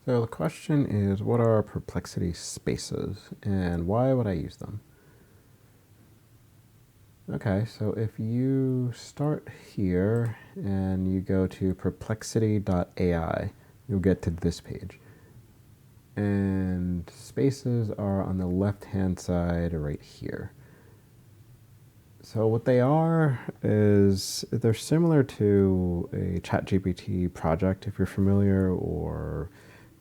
So the question is, what are Perplexity Spaces and why would I use them? Okay, so if you start here and you go to perplexity.ai, you'll get to this page. And spaces are on the left-hand side right here. So what they are is they're similar to a ChatGPT project, if you're familiar, or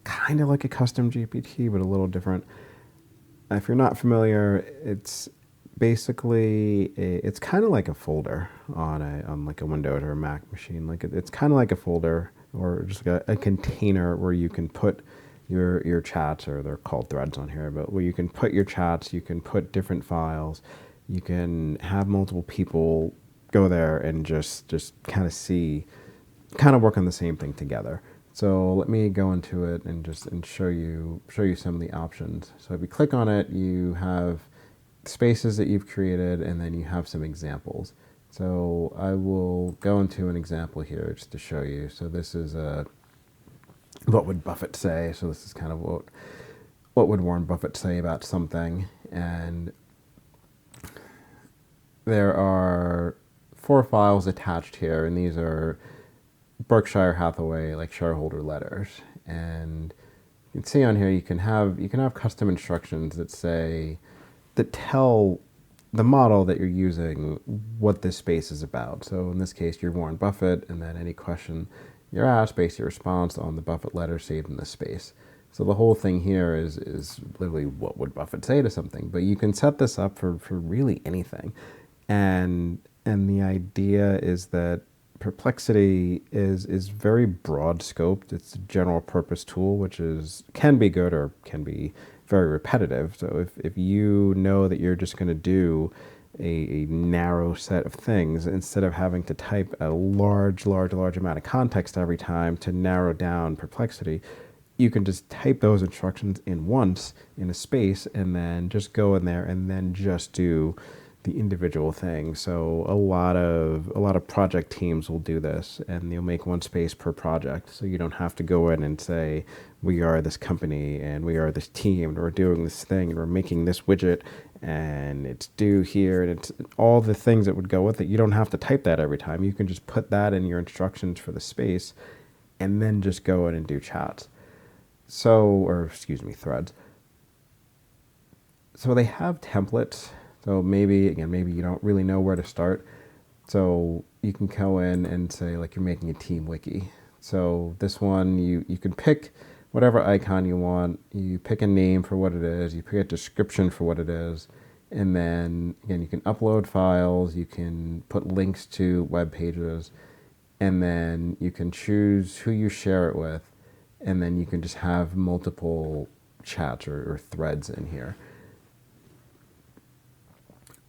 kind of like a custom GPT, but a little different. If you're not familiar, it's basically it's kind of like a folder on like a Windows or a Mac machine. Like it's kind of like a folder or just like a container where you can put your chats, or they're called threads on here, but where you can put your chats, you can put different files, you can have multiple people go there and just kind of work on the same thing together. So let me go into it and show you some of the options. So if you click on it, you have spaces that you've created, and then you have some examples. So I will go into an example here just to show you. So this is what would Buffett say? So this is kind of what would Warren Buffett say about something. And there are 4 files attached here, and these are Berkshire Hathaway like shareholder letters. And you can see on here you can have custom instructions that tell the model that you're using what this space is about. So in this case, you're Warren Buffett, and then any question you're asked, base your response on the Buffett letter saved in this space. So the whole thing here is literally what would Buffett say to something. But you can set this up for really anything. And the idea is that Perplexity is very broad scoped. It's a general purpose tool, which can be good or can be very repetitive. So if you know that you're just going to do a narrow set of things, instead of having to type a large amount of context every time to narrow down Perplexity, you can just type those instructions in once in a space and then just go in there and then just do the individual thing. So a lot of project teams will do this, and you'll make one space per project. So you don't have to go in and say, we are this company and we are this team and we're doing this thing and we're making this widget and it's due here, and it's all the things that would go with it. You don't have to type that every time. You can just put that in your instructions for the space and then just go in and do chats. Threads. So they have templates. So maybe you don't really know where to start. So you can go in and say, like, you're making a team wiki. So this one, you can pick whatever icon you want. You pick a name for what it is. You pick a description for what it is. And then, again, you can upload files. You can put links to web pages. And then you can choose who you share it with. And then you can just have multiple chats or threads in here.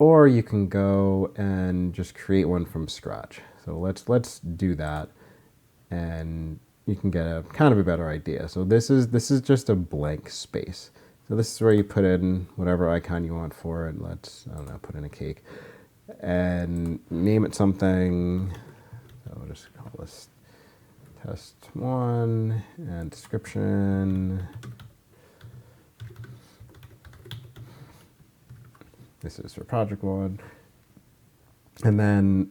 Or you can go and just create one from scratch. So let's do that, and you can get a kind of a better idea. So this is just a blank space. So this is where you put in whatever icon you want for it. Let's, I don't know, put in a cake and name it something. So we'll just call this test 1 and description. This is for project 1. And then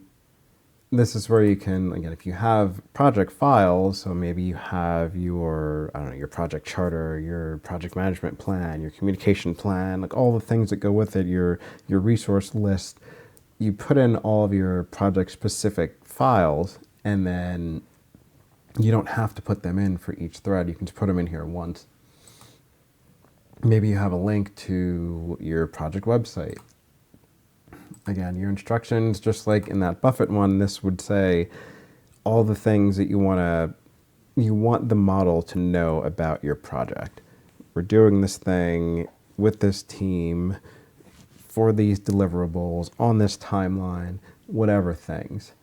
this is where you can, again, if you have project files, so maybe you have your project charter, your project management plan, your communication plan, like all the things that go with it, your resource list, you put in all of your project specific files, and then you don't have to put them in for each thread. You can just put them in here once. Maybe you have a link to your project website. Again, your instructions, just like in that Buffett one, this would say all the things that you want the model to know about your project. We're doing this thing with this team for these deliverables on this timeline, whatever things.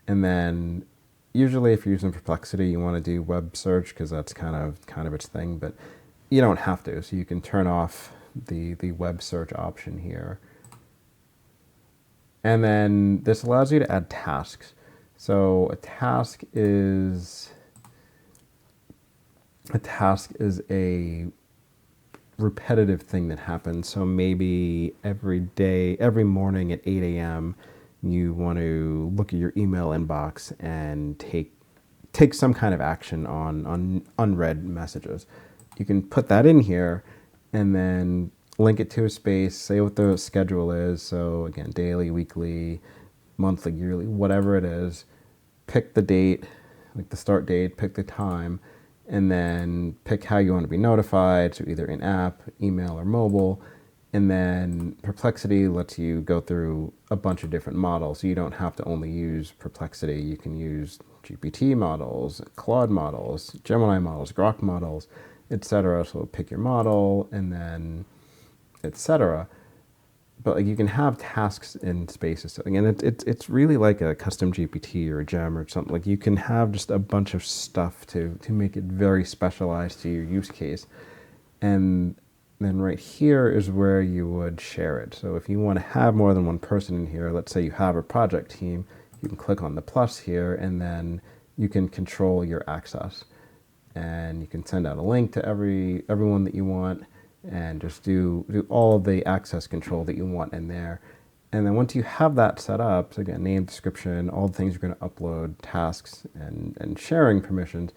And then usually if you're using Perplexity, you want to do web search because that's kind of its thing, but you don't have to. So you can turn off the web search option here. And then this allows you to add tasks. So a task is a task is a repetitive thing that happens. So maybe every day, every morning at 8 a.m., you want to look at your email inbox and take some kind of action on unread messages. You can put that in here and then link it to a space, say what the schedule is. So again, daily, weekly, monthly, yearly, whatever it is, pick the date, like the start date, pick the time, and then pick how you want to be notified, so either in-app, email, or mobile. And then Perplexity lets you go through a bunch of different models. So you don't have to only use Perplexity. You can use GPT models, Claude models, Gemini models, Grok models, etc. So pick your model and then etc. But like you can have tasks in spaces. So again, it's really like a custom GPT or a gem or something. Like you can have just a bunch of stuff to make it very specialized to your use case. And then right here is where you would share it. So if you want to have more than one person in here, let's say you have a project team, you can click on the plus here and then you can control your access. And you can send out a link to everyone that you want and just do all of the access control that you want in there. And then once you have that set up, so again, name, description, all the things you're going to upload, tasks, and sharing permissions,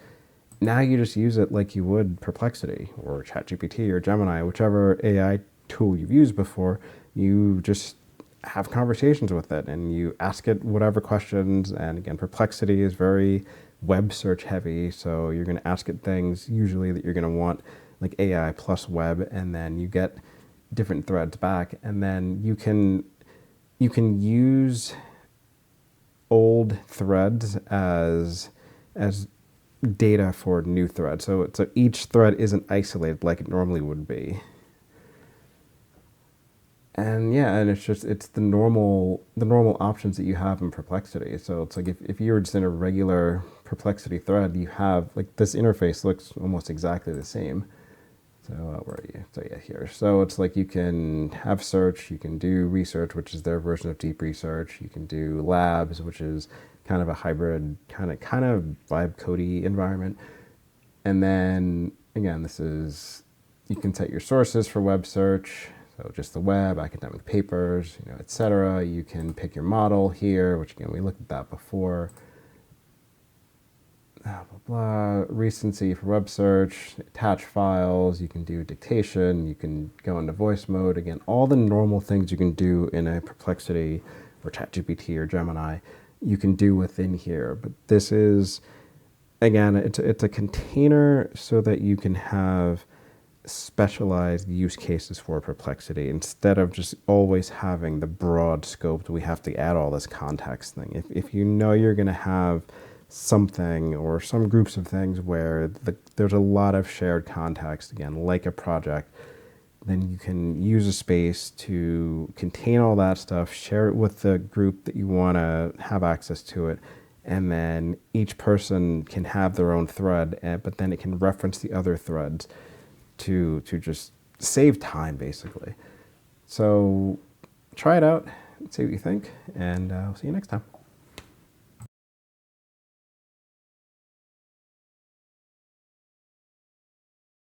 now you just use it like you would Perplexity or ChatGPT or Gemini, whichever AI tool you've used before. You just have conversations with it and you ask it whatever questions. And again, Perplexity is very web search heavy, so you're going to ask it things usually that you're going to want, like AI plus web, and then you get different threads back, and then you can use old threads as data for new threads. So each thread isn't isolated like it normally would be. And yeah, and it's the normal options that you have in Perplexity. So it's like if you were just in a regular Perplexity thread, you have like this interface looks almost exactly the same. So where are you? So yeah, here. So it's like you can have search, you can do research, which is their version of deep research. You can do labs, which is kind of a hybrid kind of vibe codey environment. And then again, this is, you can set your sources for web search. So just the web, academic papers, etc. You can pick your model here, which again, we looked at that before. Blah, blah, blah. Recency for web search, attach files, you can do dictation, you can go into voice mode. Again, all the normal things you can do in a Perplexity or ChatGPT or Gemini, you can do within here. But this is, again, it's a container so that you can have specialized use cases for Perplexity instead of just always having the broad scope. We have to add all this context thing. If you know you're going to have something or some groups of things where there's a lot of shared context, again, like a project, then you can use a space to contain all that stuff, share it with the group that you want to have access to it, and then each person can have their own thread, but then it can reference the other threads to just save time, basically. So try it out, see what you think, and I'll see you next time.